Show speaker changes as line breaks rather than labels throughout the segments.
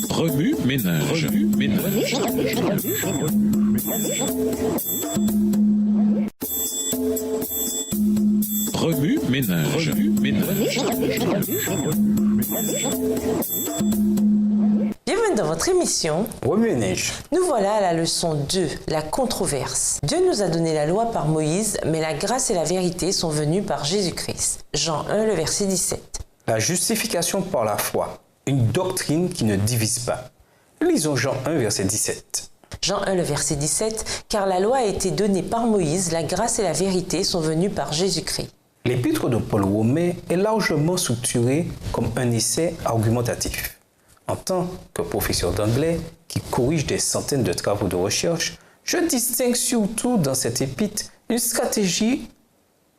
Remue ménage. Remue ménage.
Bienvenue dans votre émission
Remue ménage.
Nous voilà à la leçon 2, la controverse. Dieu nous a donné la loi par Moïse, mais la grâce et la vérité sont venues par Jésus-Christ. Jean 1, le verset 17.
La justification par la foi, une doctrine qui ne divise pas. Lisons Jean 1, verset 17.
Jean 1, le verset 17, car la loi a été donnée par Moïse, la grâce et la vérité sont venues par Jésus-Christ.
L'épître de Paul aux Romains est largement structurée comme un essai argumentatif. En tant que professeur d'anglais qui corrige des centaines de travaux de recherche, je distingue surtout dans cette épître une stratégie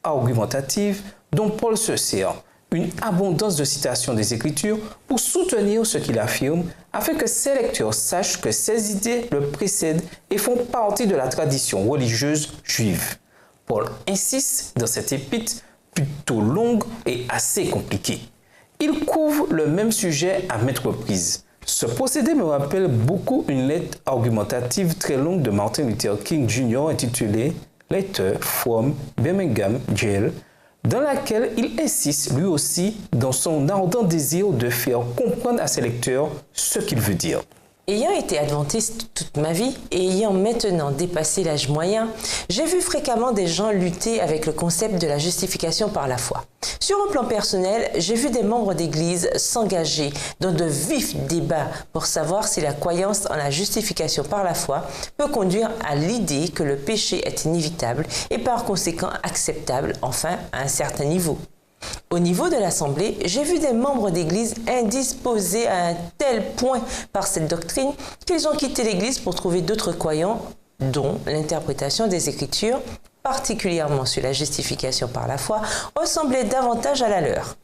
argumentative dont Paul se sert, une abondance de citations des Écritures pour soutenir ce qu'il affirme, afin que ses lecteurs sachent que ses idées le précèdent et font partie de la tradition religieuse juive. Paul insiste dans cette épître plutôt longue et assez compliquée. Il couvre le même sujet à maintes reprises. Ce procédé me rappelle beaucoup une lettre argumentative très longue de Martin Luther King Jr. intitulée « Letter from Birmingham Jail », dans laquelle il insiste lui aussi dans son ardent désir de faire comprendre à ses lecteurs ce qu'il veut dire.
Ayant été adventiste toute ma vie et ayant maintenant dépassé l'âge moyen, j'ai vu fréquemment des gens lutter avec le concept de la justification par la foi. Sur un plan personnel, j'ai vu des membres d'église s'engager dans de vifs débats pour savoir si la croyance en la justification par la foi peut conduire à l'idée que le péché est inévitable et par conséquent acceptable, enfin à un certain niveau. Au niveau de l'Assemblée, j'ai vu des membres d'Église indisposés à un tel point par cette doctrine qu'ils ont quitté l'Église pour trouver d'autres croyants, dont l'interprétation des Écritures, particulièrement sur la justification par la foi, ressemblait davantage à la leur.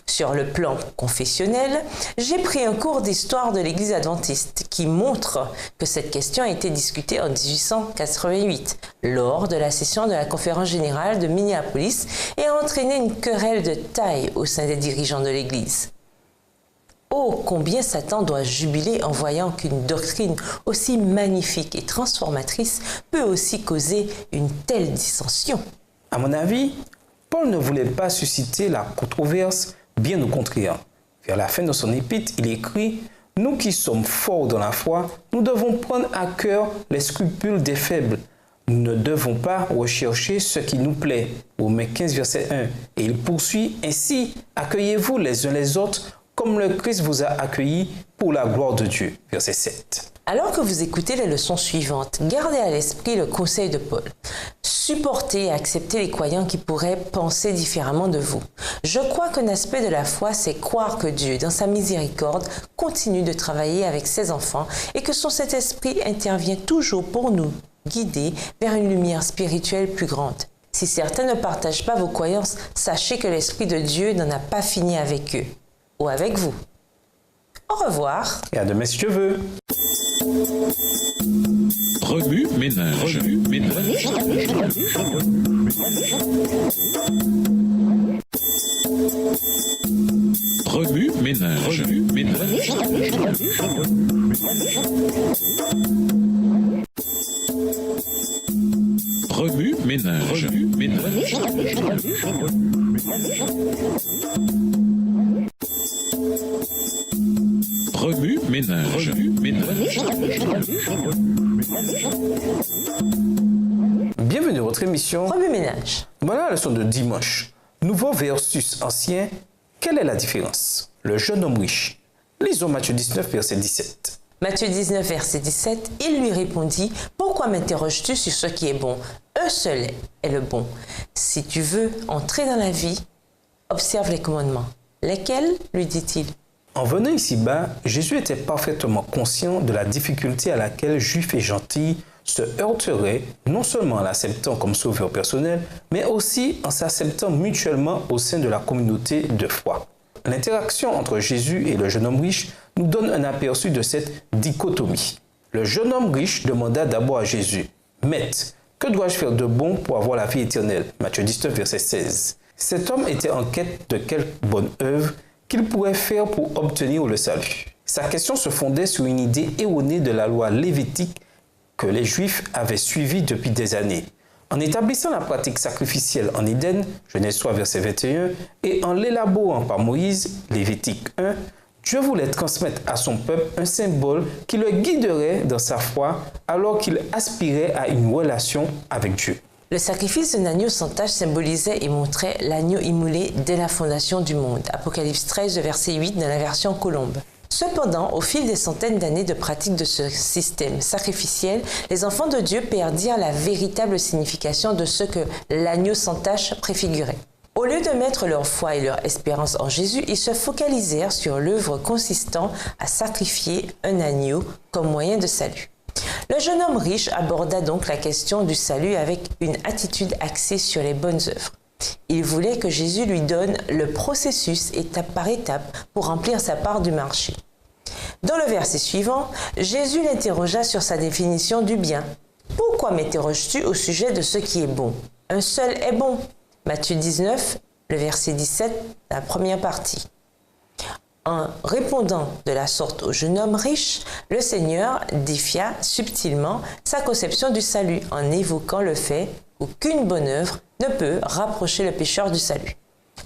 Sur le plan confessionnel, j'ai pris un cours d'histoire de l'Église adventiste qui montre que cette question a été discutée en 1888 lors de la session de la conférence générale de Minneapolis et a entraîné une querelle de taille au sein des dirigeants de l'Église. Oh, combien Satan doit jubiler en voyant qu'une doctrine aussi magnifique et transformatrice peut aussi causer une telle dissension.
À mon avis, Paul ne voulait pas susciter la controverse, bien au contraire. Vers la fin de son épître, il écrit « Nous qui sommes forts dans la foi, nous devons prendre à cœur les scrupules des faibles. Nous ne devons pas rechercher ce qui nous plaît. » Romains 15, verset 1. Et il poursuit « Ainsi, accueillez-vous les uns les autres comme le Christ vous a accueillis pour la gloire de Dieu. » Verset 7.
Alors que vous écoutez les leçons suivantes, gardez à l'esprit le conseil de Paul. Supportez et acceptez les croyants qui pourraient penser différemment de vous. Je crois qu'un aspect de la foi, c'est croire que Dieu, dans sa miséricorde, continue de travailler avec ses enfants et que son Saint-Esprit intervient toujours pour nous guider vers une lumière spirituelle plus grande. Si certains ne partagent pas vos croyances, sachez que l'Esprit de Dieu n'en a pas fini avec eux ou avec vous. Au revoir.
Et à demain si Dieu veut.
Remue ménage. Remue ménage. Remue ménage. Remue ménage.
Bienvenue à votre émission
Remue ménage.
Voilà la leçon de dimanche. Nouveau versus ancien, quelle est la différence? Le jeune homme riche. Lisons Matthieu 19, verset 17.
Matthieu 19, verset 17, il lui répondit « Pourquoi m'interroges-tu sur ce qui est bon? Un seul est le bon. Si tu veux entrer dans la vie, observe les commandements. Lesquels ?» lui dit-il.
En venant ici-bas, Jésus était parfaitement conscient de la difficulté à laquelle Juifs et gentils se heurteraient, non seulement en l'acceptant comme sauveur personnel, mais aussi en s'acceptant mutuellement au sein de la communauté de foi. L'interaction entre Jésus et le jeune homme riche nous donne un aperçu de cette dichotomie. Le jeune homme riche demanda d'abord à Jésus « Maître, que dois-je faire de bon pour avoir la vie éternelle ?» Matthieu 19, verset 16. Cet homme était en quête de quelque bonne œuvre qu'il pourrait faire pour obtenir le salut. Sa question se fondait sur une idée erronée de la loi lévitique que les Juifs avaient suivie depuis des années. En établissant la pratique sacrificielle en Éden, Genèse 3, verset 21, et en l'élaborant par Moïse, Lévitique 1, Dieu voulait transmettre à son peuple un symbole qui le guiderait dans sa foi alors qu'il aspirait à une relation avec Dieu.
Le sacrifice d'un agneau sans tache symbolisait et montrait l'agneau immolé dès la fondation du monde. Apocalypse 13, verset 8 dans la version Colombe. Cependant, au fil des centaines d'années de pratique de ce système sacrificiel, les enfants de Dieu perdirent la véritable signification de ce que l'agneau sans tache préfigurait. Au lieu de mettre leur foi et leur espérance en Jésus, ils se focalisèrent sur l'œuvre consistant à sacrifier un agneau comme moyen de salut. Le jeune homme riche aborda donc la question du salut avec une attitude axée sur les bonnes œuvres. Il voulait que Jésus lui donne le processus étape par étape pour remplir sa part du marché. Dans le verset suivant, Jésus l'interrogea sur sa définition du bien. « Pourquoi m'interroges-tu au sujet de ce qui est bon? Un seul est bon. » Matthieu 19, le verset 17, la première partie. En répondant de la sorte au jeune homme riche, le Seigneur défia subtilement sa conception du salut en évoquant le fait qu'aucune bonne œuvre ne peut rapprocher le pécheur du salut.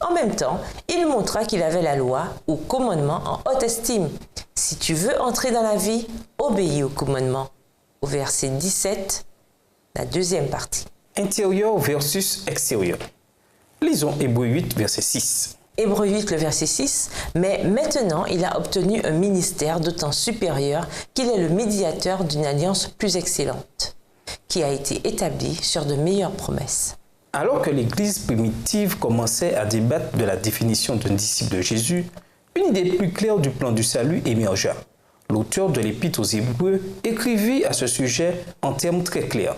En même temps, il montra qu'il avait la loi ou commandement en haute estime. Si tu veux entrer dans la vie, obéis au commandement. Au verset 17, la deuxième partie.
Intérieur versus extérieur. Lisons Hébreux 8, verset 6.
Hébreux 8, le verset 6, « Mais maintenant, il a obtenu un ministère d'autant supérieur qu'il est le médiateur d'une alliance plus excellente, qui a été établie sur de meilleures promesses. »
Alors que l'Église primitive commençait à débattre de la définition d'un disciple de Jésus, une idée plus claire du plan du salut émergea. L'auteur de l'Épître aux Hébreux écrivit à ce sujet en termes très clairs.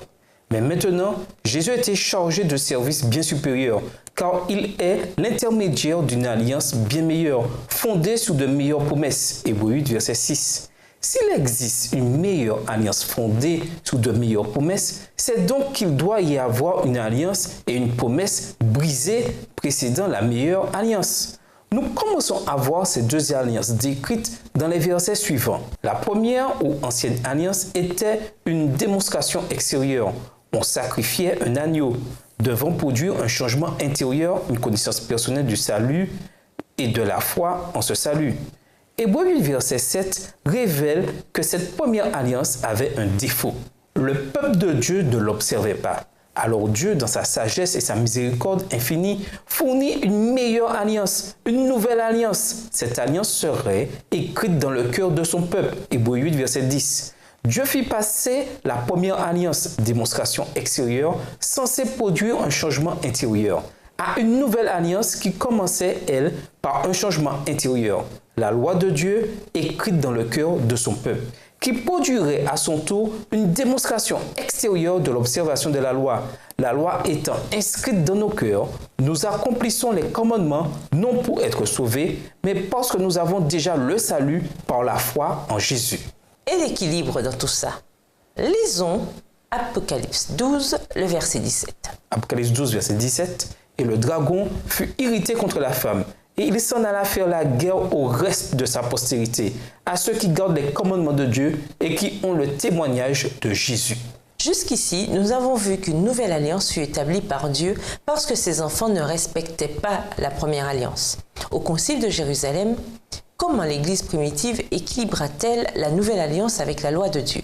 Mais maintenant, Jésus était chargé de services bien supérieurs, car il est l'intermédiaire d'une alliance bien meilleure, fondée sur de meilleures promesses. Hébreux 8, verset 6. S'il existe une meilleure alliance fondée sur de meilleures promesses, c'est donc qu'il doit y avoir une alliance et une promesse brisée précédant la meilleure alliance. Nous commençons à voir ces deux alliances décrites dans les versets suivants. La première, ou ancienne alliance, était une démonstration extérieure. On sacrifiait un agneau, devant produire un changement intérieur, une connaissance personnelle du salut et de la foi en ce salut. Hébreux 8, verset 7 révèle que cette première alliance avait un défaut. Le peuple de Dieu ne l'observait pas. Alors Dieu, dans sa sagesse et sa miséricorde infinie, fournit une meilleure alliance, une nouvelle alliance. Cette alliance serait écrite dans le cœur de son peuple. Hébreux 8, verset 10. Dieu fit passer la première alliance, démonstration extérieure, censée produire un changement intérieur, à une nouvelle alliance qui commençait, elle, par un changement intérieur. La loi de Dieu écrite dans le cœur de son peuple, qui produirait à son tour une démonstration extérieure de l'observation de la loi. La loi étant inscrite dans nos cœurs, nous accomplissons les commandements non pour être sauvés, mais parce que nous avons déjà le salut par la foi en Jésus.
Et l'équilibre dans tout ça? Lisons Apocalypse 12, le verset 17.
Apocalypse 12, verset 17. Et le dragon fut irrité contre la femme, et il s'en alla faire la guerre au reste de sa postérité, à ceux qui gardent les commandements de Dieu et qui ont le témoignage de Jésus.
Jusqu'ici, nous avons vu qu'une nouvelle alliance fut établie par Dieu parce que ses enfants ne respectaient pas la première alliance. Au Concile de Jérusalem, comment l'Église primitive équilibrera-t-elle la nouvelle alliance avec la loi de Dieu?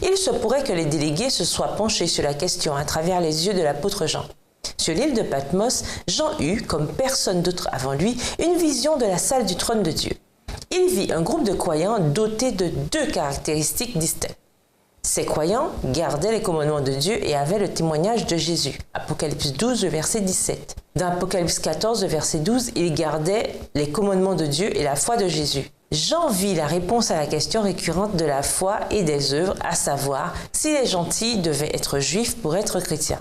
Il se pourrait que les délégués se soient penchés sur la question à travers les yeux de l'apôtre Jean. Sur l'île de Patmos, Jean eut, comme personne d'autre avant lui, une vision de la salle du trône de Dieu. Il vit un groupe de croyants dotés de deux caractéristiques distinctes. Ces croyants gardaient les commandements de Dieu et avaient le témoignage de Jésus. Apocalypse 12, verset 17. Dans Apocalypse 14, verset 12, ils gardaient les commandements de Dieu et la foi de Jésus. Jean vit la réponse à la question récurrente de la foi et des œuvres, à savoir si les gentils devaient être juifs pour être chrétiens.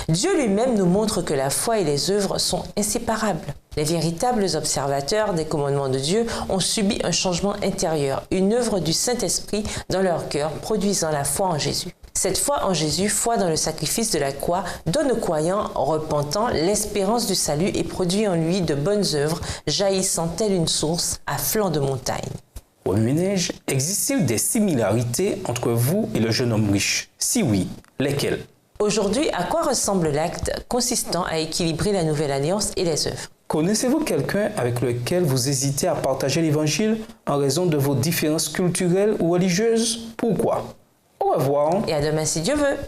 Dieu lui-même nous montre que la foi et les œuvres sont inséparables. Les véritables observateurs des commandements de Dieu ont subi un changement intérieur, une œuvre du Saint-Esprit dans leur cœur, produisant la foi en Jésus. Cette foi en Jésus, foi dans le sacrifice de la croix, donne aux croyants repentants l'espérance du salut et produit en lui de bonnes œuvres, jaillissant telle une source à flanc de montagne.
Remue-Ménage, existe-t-il des similarités entre vous et le jeune homme riche? Si oui, lesquelles?
Aujourd'hui, à quoi ressemble l'acte consistant à équilibrer la nouvelle alliance et les œuvres?
Connaissez-vous quelqu'un avec lequel vous hésitez à partager l'évangile en raison de vos différences culturelles ou religieuses? Pourquoi? Au revoir.
Et à demain si Dieu veut.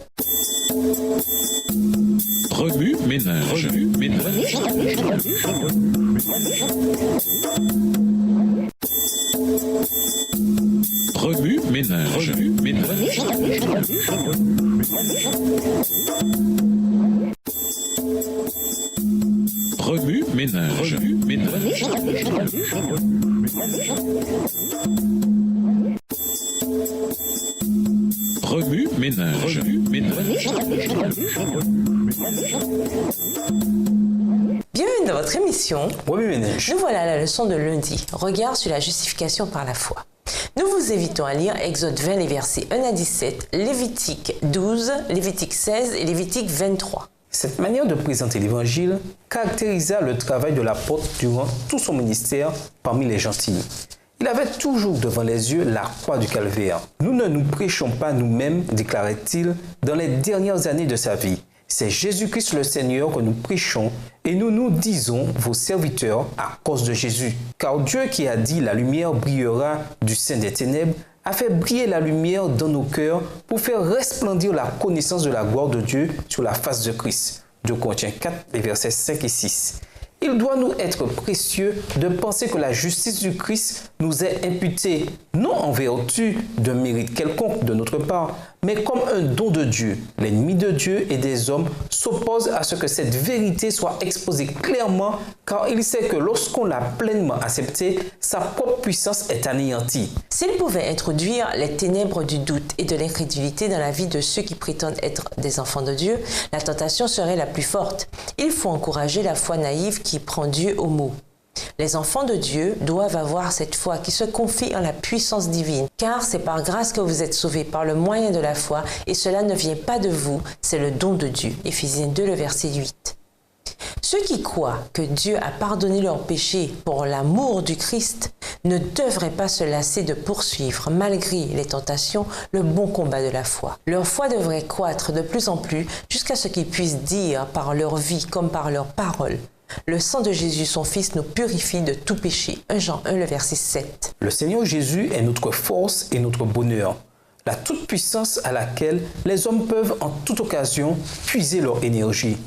Remue-ménage. Remue-ménage. Remue-ménage. Remue-ménage. Remue-ménage. Remue-ménage. Remue-ménage. Remue-ménage.
Bienvenue dans votre émission.
Remue-Ménage.
Nous voilà à la leçon de lundi. Regard sur la justification par la foi. Nous vous invitons à lire Exode 20, les versets 1 à 17, Lévitique 12, Lévitique 16 et Lévitique 23.
Cette manière de présenter l'évangile caractérisa le travail de l'apôtre durant tout son ministère parmi les gentils. Il avait toujours devant les yeux la croix du calvaire. Nous ne nous prêchons pas nous-mêmes, déclarait-il, dans les dernières années de sa vie. C'est Jésus-Christ le Seigneur que nous prêchons et nous nous disons vos serviteurs à cause de Jésus. Car Dieu qui a dit la lumière brillera du sein des ténèbres a fait briller la lumière dans nos cœurs pour faire resplendir la connaissance de la gloire de Dieu sur la face de Christ. 2 Corinthiens 4, les versets 5 et 6. Il doit nous être précieux de penser que la justice du Christ nous est imputée, non en vertu d'un mérite quelconque de notre part, mais comme un don de Dieu. L'ennemi de Dieu et des hommes s'oppose à ce que cette vérité soit exposée clairement, car il sait que lorsqu'on l'a pleinement acceptée, sa propre puissance est anéantie.
S'il pouvait introduire les ténèbres du doute et de l'incrédulité dans la vie de ceux qui prétendent être des enfants de Dieu, la tentation serait la plus forte. Il faut encourager la foi naïve qui prend Dieu au mot. Les enfants de Dieu doivent avoir cette foi qui se confie en la puissance divine, car c'est par grâce que vous êtes sauvés par le moyen de la foi, et cela ne vient pas de vous, c'est le don de Dieu. Éphésiens 2, le verset 8. Ceux qui croient que Dieu a pardonné leurs péchés pour l'amour du Christ ne devraient pas se lasser de poursuivre, malgré les tentations, le bon combat de la foi. Leur foi devrait croître de plus en plus jusqu'à ce qu'ils puissent dire par leur vie comme par leur parole: le sang de Jésus, son Fils, nous purifie de tout péché. 1 Jean 1, le verset 7.
Le Seigneur Jésus est notre force et notre bonheur, la toute-puissance à laquelle les hommes peuvent en toute occasion puiser leur énergie.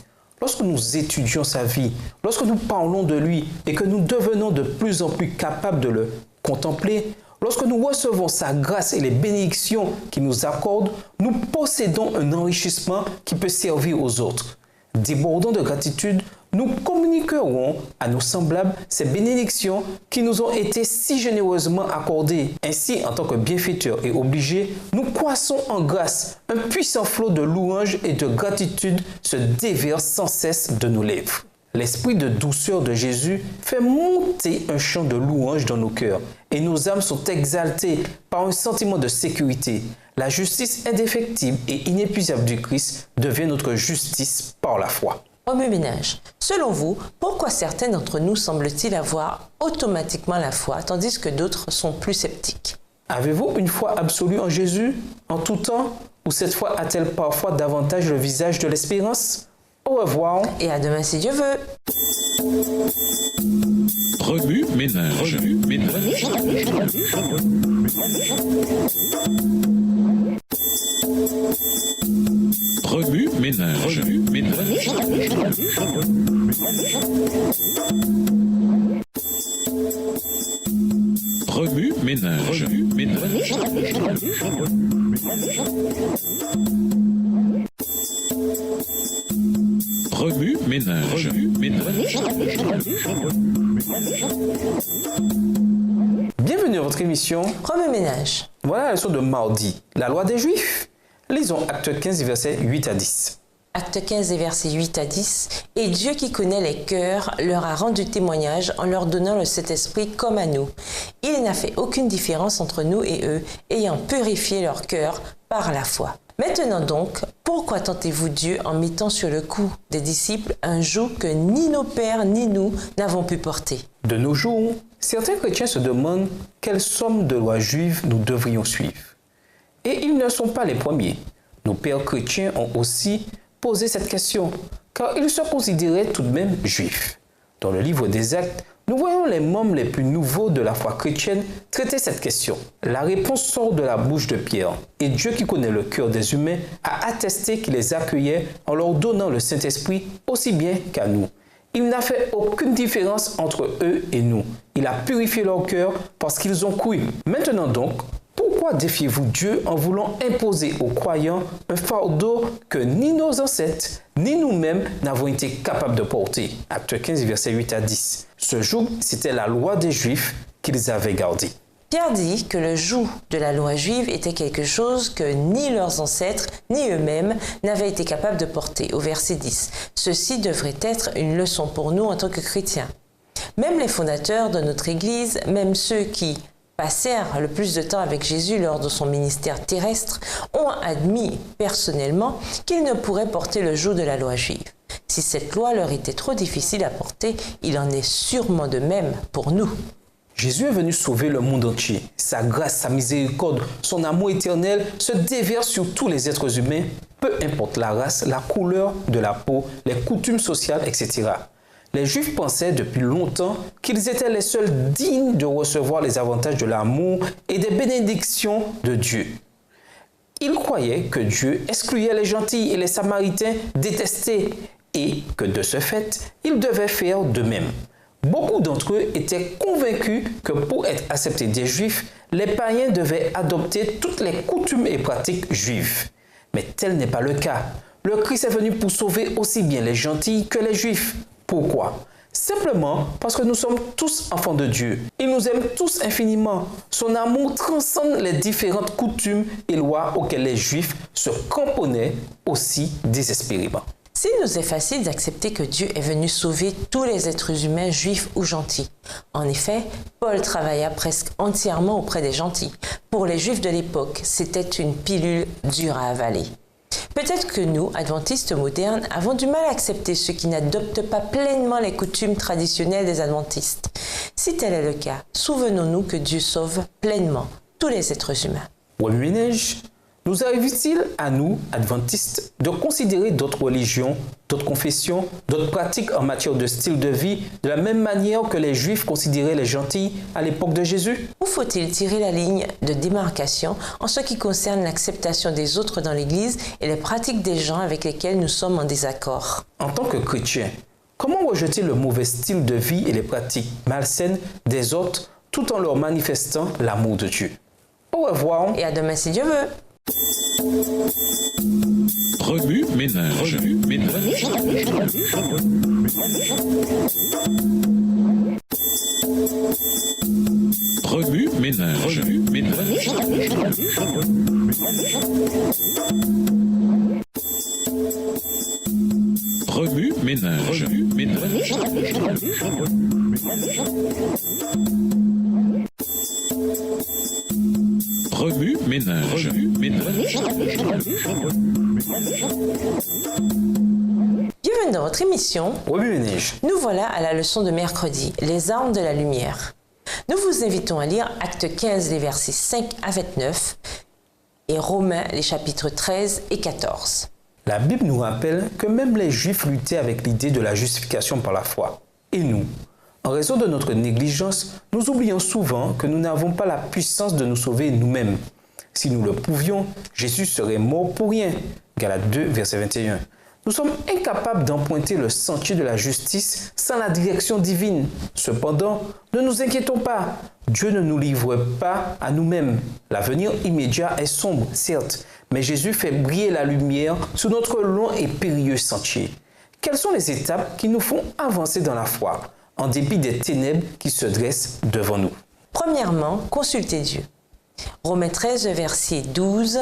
Lorsque nous étudions sa vie, lorsque nous parlons de lui et que nous devenons de plus en plus capables de le contempler, lorsque nous recevons sa grâce et les bénédictions qu'il nous accorde, nous possédons un enrichissement qui peut servir aux autres. Débordant de gratitude, nous communiquerons à nos semblables ces bénédictions qui nous ont été si généreusement accordées. Ainsi, en tant que bienfaiteurs et obligés, nous croissons en grâce. Un puissant flot de louanges et de gratitude se déverse sans cesse de nos lèvres. L'esprit de douceur de Jésus fait monter un chant de louange dans nos cœurs et nos âmes sont exaltées par un sentiment de sécurité. La justice indéfectible et inépuisable du Christ devient notre justice par la foi.
Remue-Ménage. Selon vous, pourquoi certains d'entre nous semblent-ils avoir automatiquement la foi, tandis que d'autres sont plus sceptiques?
Avez-vous une foi absolue en Jésus, en tout temps, ou cette foi a-t-elle parfois davantage le visage de l'espérance? Au revoir.
Et à demain si Dieu veut.
Remue-ménage. Remue-ménage. Remue-ménage. Remue-ménage. Remue-ménage. Remue-ménage. Remue-ménage. Remue-ménage.
Bienvenue à votre émission.
Remue-Ménage.
Voilà la leçon de mardi. La loi des Juifs. Lisons Acte 15, versets 8 à 10.
Acte 15, versets 8 à 10. Et Dieu qui connaît les cœurs leur a rendu témoignage en leur donnant le Saint-Esprit comme à nous. Il n'a fait aucune différence entre nous et eux, ayant purifié leur cœur par la foi. Maintenant donc, pourquoi tentez-vous Dieu en mettant sur le cou des disciples un joug que ni nos pères ni nous n'avons pu porter?
De nos jours, certains chrétiens se demandent quelle somme de lois juives nous devrions suivre. Et ils ne sont pas les premiers. Nos pères chrétiens ont aussi posé cette question, car ils se considéraient tout de même juifs. Dans le livre des Actes, nous voyons les membres les plus nouveaux de la foi chrétienne traiter cette question. La réponse sort de la bouche de Pierre, et Dieu qui connaît le cœur des humains a attesté qu'il les accueillait en leur donnant le Saint-Esprit aussi bien qu'à nous. Il n'a fait aucune différence entre eux et nous. Il a purifié leur cœur parce qu'ils ont cru. Maintenant donc, pourquoi défiez-vous Dieu en voulant imposer aux croyants un fardeau que ni nos ancêtres, ni nous-mêmes n'avons été capables de porter? Acte 15, versets 8 à 10. Ce joug, c'était la loi des Juifs qu'ils avaient gardée.
Pierre dit que le joug de la loi juive était quelque chose que ni leurs ancêtres, ni eux-mêmes n'avaient été capables de porter. Au verset 10, ceci devrait être une leçon pour nous en tant que chrétiens. Même les fondateurs de notre Église, même ceux qui passèrent le plus de temps avec Jésus lors de son ministère terrestre, ont admis personnellement qu'ils ne pourraient porter le joug de la loi juive. Si cette loi leur était trop difficile à porter, il en est sûrement de même pour nous.
Jésus est venu sauver le monde entier. Sa grâce, sa miséricorde, son amour éternel se déverse sur tous les êtres humains, peu importe la race, la couleur de la peau, les coutumes sociales, etc. Les Juifs pensaient depuis longtemps qu'ils étaient les seuls dignes de recevoir les avantages de l'amour et des bénédictions de Dieu. Ils croyaient que Dieu excluait les gentils et les samaritains détestés et que de ce fait, ils devaient faire de même. Beaucoup d'entre eux étaient convaincus que pour être acceptés des Juifs, les païens devaient adopter toutes les coutumes et pratiques juives. Mais tel n'est pas le cas. Le Christ est venu pour sauver aussi bien les gentils que les Juifs. Pourquoi? Simplement parce que nous sommes tous enfants de Dieu. Il nous aime tous infiniment. Son amour transcende les différentes coutumes et lois auxquelles les Juifs se cramponnaient aussi désespérément.
S'il nous est facile d'accepter que Dieu est venu sauver tous les êtres humains, juifs ou gentils. En effet, Paul travailla presque entièrement auprès des gentils. Pour les Juifs de l'époque, c'était une pilule dure à avaler. Peut-être que nous, adventistes modernes, avons du mal à accepter ceux qui n'adoptent pas pleinement les coutumes traditionnelles des adventistes. Si tel est le cas, souvenons-nous que Dieu sauve pleinement tous les êtres humains.
Waminéj, nous arrive-t-il à nous, adventistes, de considérer d'autres religions, d'autres confessions, d'autres pratiques en matière de style de vie de la même manière que les Juifs considéraient les gentils à l'époque de Jésus? Ou
faut-il tirer la ligne de démarcation en ce qui concerne l'acceptation des autres dans l'Église et les pratiques des gens avec lesquels nous sommes en désaccord?
En tant que chrétien, comment rejeter le mauvais style de vie et les pratiques malsaines des autres tout en leur manifestant l'amour de Dieu? Au revoir
et à demain si Dieu veut.
Remue-ménage. Remue-ménage. Remue-ménage. Remue-ménage.
Bienvenue dans votre émission.
Remue-ménage.
Nous voilà à la leçon de mercredi, les armes de la lumière. Nous vous invitons à lire Acte 15, les versets 5 à 29 et Romains, les chapitres 13 et 14.
La Bible nous rappelle que même les Juifs luttaient avec l'idée de la justification par la foi. Et nous, en raison de notre négligence, nous oublions souvent que nous n'avons pas la puissance de nous sauver nous-mêmes. Si nous le pouvions, Jésus serait mort pour rien. Galates 2, verset 21. Nous sommes incapables d'emprunter le sentier de la justice sans la direction divine. Cependant, ne nous inquiétons pas. Dieu ne nous livre pas à nous-mêmes. L'avenir immédiat est sombre, certes, mais Jésus fait briller la lumière sur notre long et périlleux sentier. Quelles sont les étapes qui nous font avancer dans la foi, en dépit des ténèbres qui se dressent devant nous?
Premièrement, consultez Dieu. Romains 13, verset 12,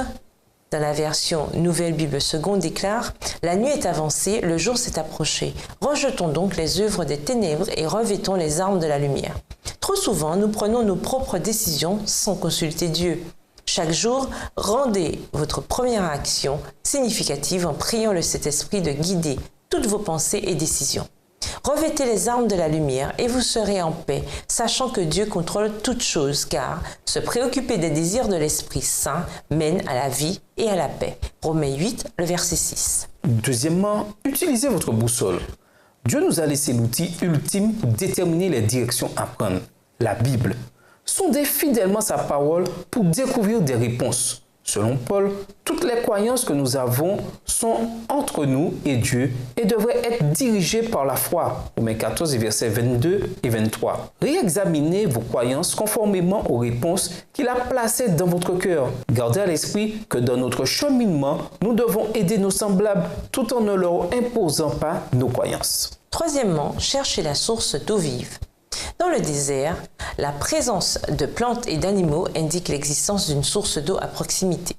dans la version Nouvelle Bible Seconde, déclare « La nuit est avancée, le jour s'est approché. Rejetons donc les œuvres des ténèbres et revêtons les armes de la lumière. » Trop souvent, nous prenons nos propres décisions sans consulter Dieu. Chaque jour, rendez votre première action significative en priant le Saint-Esprit de guider toutes vos pensées et décisions. Revêtez les armes de la lumière et vous serez en paix, sachant que Dieu contrôle toutes choses, car se préoccuper des désirs de l'Esprit Saint mène à la vie et à la paix. Romains 8, le verset 6.
Deuxièmement, utilisez votre boussole. Dieu nous a laissé l'outil ultime pour déterminer les directions à prendre, la Bible. Sondez fidèlement sa parole pour découvrir des réponses. Selon Paul, toutes les croyances que nous avons sont entre nous et Dieu et devraient être dirigées par la foi. Romains 14, versets 22 et 23. Réexaminez vos croyances conformément aux réponses qu'il a placées dans votre cœur. Gardez à l'esprit que dans notre cheminement, nous devons aider nos semblables tout en ne leur imposant pas nos croyances.
Troisièmement, cherchez la source d'eau vive. Dans le désert, la présence de plantes et d'animaux indique l'existence d'une source d'eau à proximité.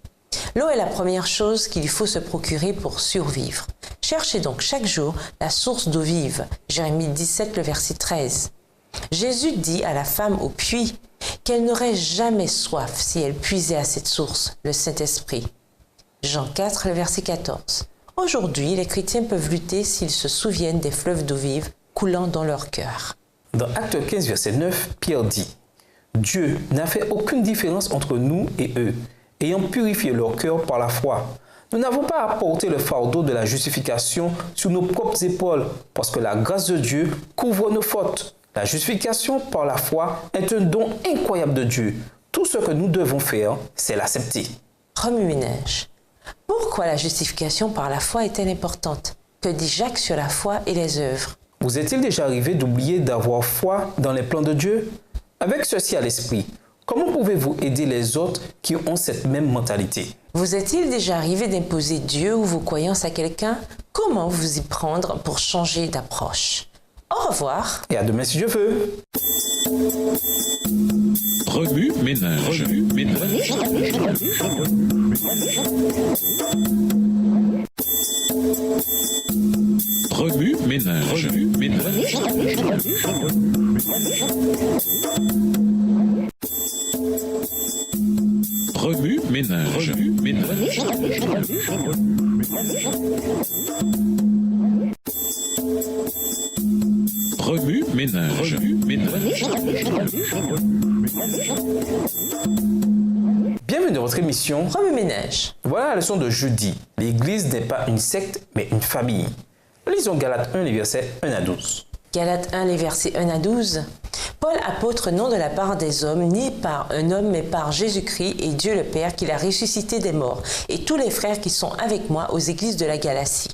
L'eau est la première chose qu'il faut se procurer pour survivre. Cherchez donc chaque jour la source d'eau vive. Jérémie 17, le verset 13. Jésus dit à la femme au puits qu'elle n'aurait jamais soif si elle puisait à cette source, le Saint-Esprit. Jean 4, le verset 14. Aujourd'hui, les chrétiens peuvent lutter s'ils se souviennent des fleuves d'eau vive coulant dans leur cœur.
Dans Acte 15, verset 9, Pierre dit « Dieu n'a fait aucune différence entre nous et eux, ayant purifié leur cœur par la foi. Nous n'avons pas à porter le fardeau de la justification sur nos propres épaules, parce que la grâce de Dieu couvre nos fautes. La justification par la foi est un don incroyable de Dieu. Tout ce que nous devons faire, c'est l'accepter. »
Remue-ménage. Pourquoi la justification par la foi est-elle importante? Que dit Jacques sur la foi et les œuvres?
Vous est-il déjà arrivé d'oublier d'avoir foi dans les plans de Dieu? Avec ceci à l'esprit, comment pouvez-vous aider les autres qui ont cette même mentalité?
Vous est-il déjà arrivé d'imposer Dieu ou vos croyances à quelqu'un? Comment vous y prendre pour changer d'approche? Au revoir.
Et à demain si Dieu veut.
Remue-ménage. Remue-ménage. Remue-ménage. Remue-ménage.
Bienvenue dans votre émission
Remue-ménage.
Voilà la leçon de jeudi. L'Église n'est pas une secte, mais une famille. Lisons Galates 1, les versets 1 à 12.
Galates 1, les versets 1 à 12. Paul, apôtre, non de la part des hommes, ni par un homme, mais par Jésus-Christ et Dieu le Père, qui l'a ressuscité des morts, et tous les frères qui sont avec moi aux églises de la Galatie.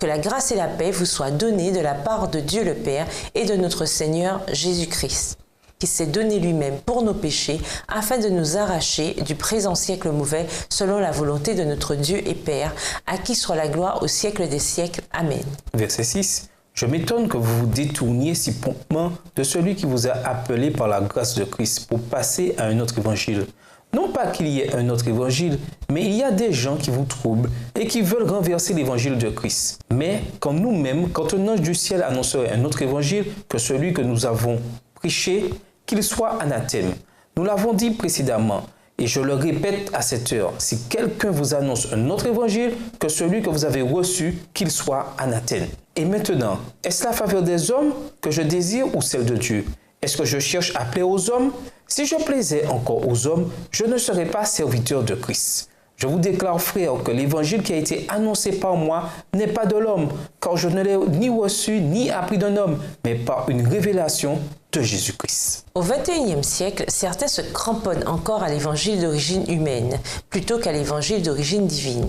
Que la grâce et la paix vous soient données de la part de Dieu le Père et de notre Seigneur Jésus-Christ, qui s'est donné lui-même pour nos péchés, afin de nous arracher du présent siècle mauvais, selon la volonté de notre Dieu et Père, à qui soit la gloire au siècle des siècles. Amen.
Verset 6. Je m'étonne que vous vous détourniez si promptement de celui qui vous a appelé par la grâce de Christ pour passer à un autre évangile. Non pas qu'il y ait un autre évangile, mais il y a des gens qui vous troublent et qui veulent renverser l'évangile de Christ. Mais quand nous-mêmes, quand un ange du ciel annoncerait un autre évangile que celui que nous avons prêché, qu'il soit anathème. Nous l'avons dit précédemment, et je le répète à cette heure, si quelqu'un vous annonce un autre évangile que celui que vous avez reçu, qu'il soit anathème. Et maintenant, est-ce la faveur des hommes que je désire ou celle de Dieu? Est-ce que je cherche à plaire aux hommes? Si je plaisais encore aux hommes, je ne serais pas serviteur de Christ. Je vous déclare, frères, que l'évangile qui a été annoncé par moi n'est pas de l'homme, car je ne l'ai ni reçu ni appris d'un homme, mais par une révélation de Jésus-Christ.
Au XXIe siècle, certains se cramponnent encore à l'évangile d'origine humaine, plutôt qu'à l'évangile d'origine divine.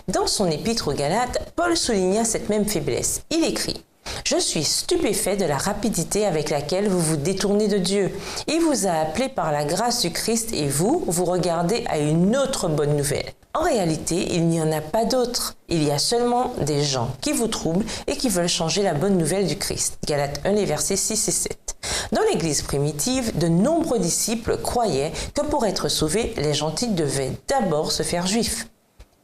Dans son épître aux Galates, Paul souligna cette même faiblesse. Il écrit: « Je suis stupéfait de la rapidité avec laquelle vous vous détournez de Dieu. Il vous a appelé par la grâce du Christ et vous regardez à une autre bonne nouvelle. En réalité, il n'y en a pas d'autre. Il y a seulement des gens qui vous troublent et qui veulent changer la bonne nouvelle du Christ. » Galates 1, les versets 6 et 7. Dans l'Église primitive, de nombreux disciples croyaient que pour être sauvés, les gentils devaient d'abord se faire juifs.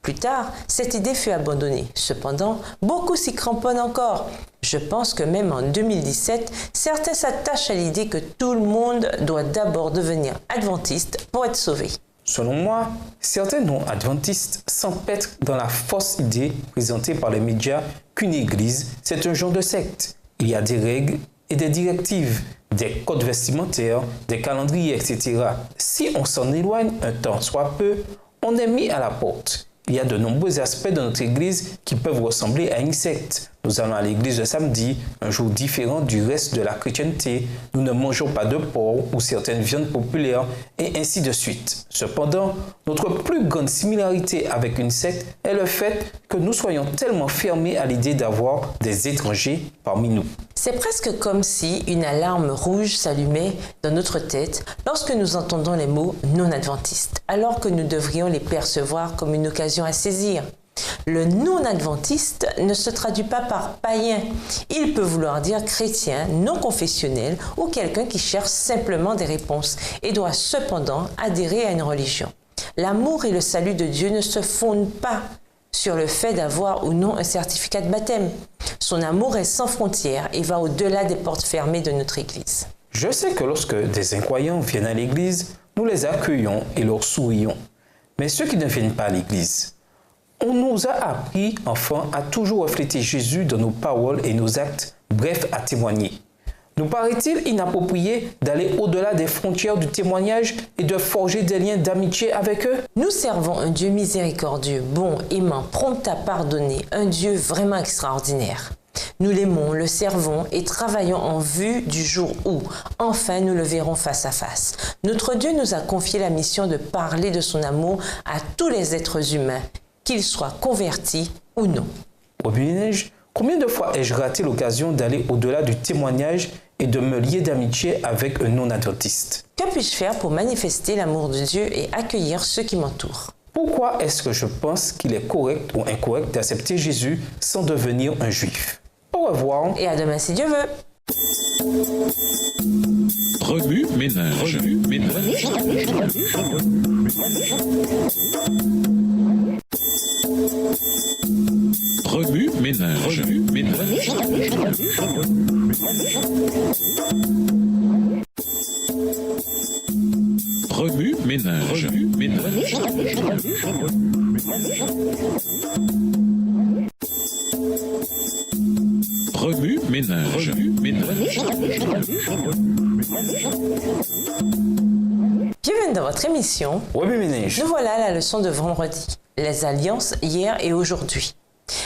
Plus tard, cette idée fut abandonnée. Cependant, beaucoup s'y cramponnent encore. Je pense que même en 2017, certains s'attachent à l'idée que tout le monde doit d'abord devenir adventiste pour être sauvé.
Selon moi, certains non-adventistes s'empêtrent dans la fausse idée présentée par les médias qu'une église, c'est un genre de secte. Il y a des règles et des directives, des codes vestimentaires, des calendriers, etc. Si on s'en éloigne un temps soit peu, on est mis à la porte. Il y a de nombreux aspects de notre église qui peuvent ressembler à une secte. Nous allons à l'église le samedi, un jour différent du reste de la chrétienté. Nous ne mangeons pas de porc ou certaines viandes populaires, et ainsi de suite. Cependant, notre plus grande similarité avec une secte est le fait que nous soyons tellement fermés à l'idée d'avoir des étrangers parmi nous.
C'est presque comme si une alarme rouge s'allumait dans notre tête lorsque nous entendons les mots non-adventistes, alors que nous devrions les percevoir comme une occasion à saisir. Le non-adventiste ne se traduit pas par païen. Il peut vouloir dire chrétien, non confessionnel ou quelqu'un qui cherche simplement des réponses et doit cependant adhérer à une religion. L'amour et le salut de Dieu ne se fondent pas sur le fait d'avoir ou non un certificat de baptême. Son amour est sans frontières et va au-delà des portes fermées de notre Église.
Je sais que lorsque des incroyants viennent à l'Église, nous les accueillons et leur sourions. Mais ceux qui ne viennent pas à l'Église, on nous a appris, enfants, à toujours refléter Jésus dans nos paroles et nos actes, bref, à témoigner. Nous paraît-il inapproprié d'aller au-delà des frontières du témoignage et de forger des liens d'amitié avec eux?
Nous servons un Dieu miséricordieux, bon, aimant, prompt à pardonner, un Dieu vraiment extraordinaire. Nous l'aimons, le servons et travaillons en vue du jour où, enfin, nous le verrons face à face. Notre Dieu nous a confié la mission de parler de son amour à tous les êtres humains, qu'ils soient convertis ou non.
Au Neige, combien de fois ai-je raté l'occasion d'aller au-delà du témoignage et de me lier d'amitié avec un non-adventiste?
Que puis-je faire pour manifester l'amour de Dieu et accueillir ceux qui m'entourent?
Pourquoi est-ce que je pense qu'il est correct ou incorrect d'accepter Jésus sans devenir un juif? Au revoir.
Et à demain si Dieu veut.
Remue ménage. Remue ménage. Remue ménage. Remue ménage. Remue ménage. Remue ménage. Remue ménage. Remue ménage.
Bienvenue dans votre émission.
Remue ménage.
Nous voilà à la leçon de vendredi. Les alliances hier et aujourd'hui.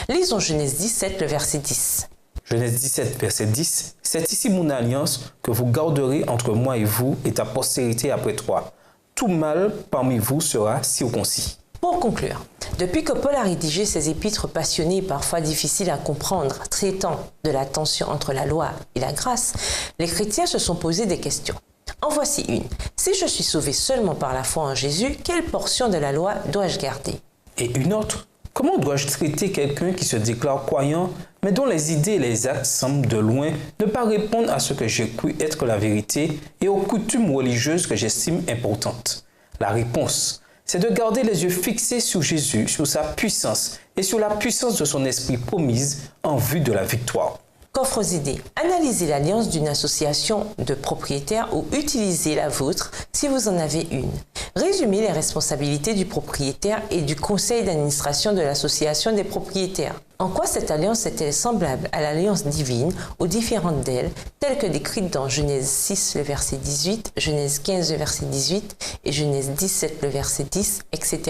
Lisons Genèse 17, le verset 10.
Genèse 17, verset 10. C'est ici mon alliance que vous garderez entre moi et vous et ta postérité après toi. Tout mâle parmi vous sera circoncis.
Pour conclure, depuis que Paul a rédigé ses épîtres passionnées et parfois difficiles à comprendre, traitant de la tension entre la loi et la grâce, les chrétiens se sont posé des questions. En voici une. Si je suis sauvé seulement par la foi en Jésus, quelle portion de la loi dois-je garder?
Et une autre. Comment dois-je traiter quelqu'un qui se déclare croyant, mais dont les idées et les actes semblent de loin ne pas répondre à ce que j'ai cru être la vérité et aux coutumes religieuses que j'estime importantes? La réponse, c'est de garder les yeux fixés sur Jésus, sur sa puissance et sur la puissance de son esprit promise en vue de la victoire.
Qu'offre aux idées. Analysez l'alliance d'une association de propriétaires ou utilisez la vôtre si vous en avez une. Résumez les responsabilités du propriétaire et du conseil d'administration de l'association des propriétaires. En quoi cette alliance est-elle semblable à l'alliance divine ou différente d'elle, telle que décrite dans Genèse 6, le verset 18, Genèse 15, le verset 18 et Genèse 17, le verset 10, etc.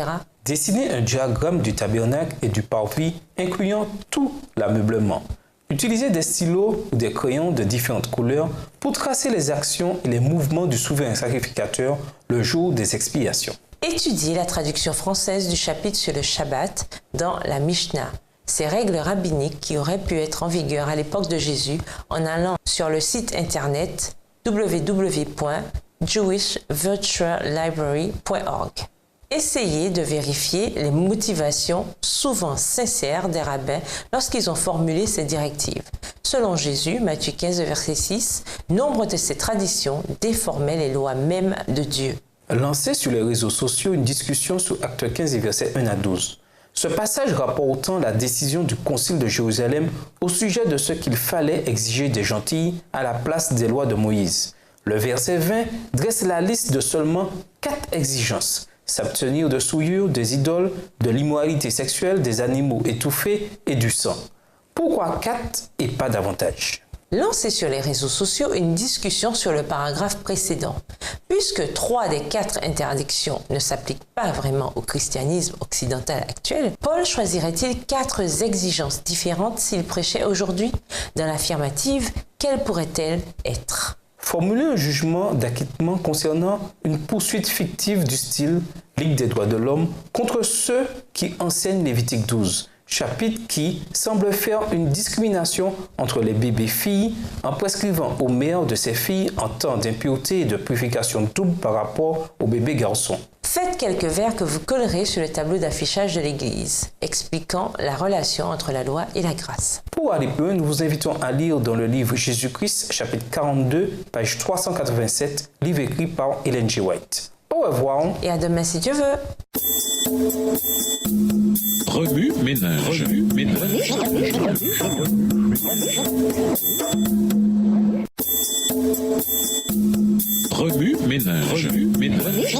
Dessinez un diagramme du tabernacle et du parvis incluant tout l'ameublement. Utilisez des stylos ou des crayons de différentes couleurs pour tracer les actions et les mouvements du souverain sacrificateur le jour des expiations.
Étudiez la traduction française du chapitre sur le Shabbat dans la Mishnah. Ces règles rabbiniques qui auraient pu être en vigueur à l'époque de Jésus en allant sur le site internet www.jewishvirtuallibrary.org. Essayez de vérifier les motivations souvent sincères des rabbins lorsqu'ils ont formulé ces directives. Selon Jésus, Matthieu 15, verset 6, nombre de ces traditions déformaient les lois mêmes de Dieu.
Lancez sur les réseaux sociaux une discussion sur Actes 15 et versets 1 à 12. Ce passage rapportant la décision du Concile de Jérusalem au sujet de ce qu'il fallait exiger des gentils à la place des lois de Moïse. Le verset 20 dresse la liste de seulement 4 exigences. s'abstenir de souillure, des idoles, de l'immoralité sexuelle, des animaux étouffés et du sang. Pourquoi 4 et pas davantage?
Lancez sur les réseaux sociaux une discussion sur le paragraphe précédent. Puisque 3 des 4 interdictions ne s'appliquent pas vraiment au christianisme occidental actuel, Paul choisirait-il 4 exigences différentes s'il prêchait aujourd'hui? Dans l'affirmative, quelles pourraient-elles être?
Formuler un jugement d'acquittement concernant une poursuite fictive du style Ligue des droits de l'homme contre ceux qui enseignent Lévitique 12, chapitre qui semble faire une discrimination entre les bébés filles en prescrivant aux mères de ces filles en temps d'impureté et de purification double par rapport aux bébés garçons.
Faites quelques vers que vous collerez sur le tableau d'affichage de l'Église, expliquant la relation entre la loi et la grâce.
Pour aller plus loin, nous vous invitons à lire dans le livre Jésus-Christ, chapitre 42, page 387, livre écrit par Ellen G. White. Au revoir.
Et à demain si Dieu veut.
Remue ménage. Remue ménage. Remue ménage. Remue ménage.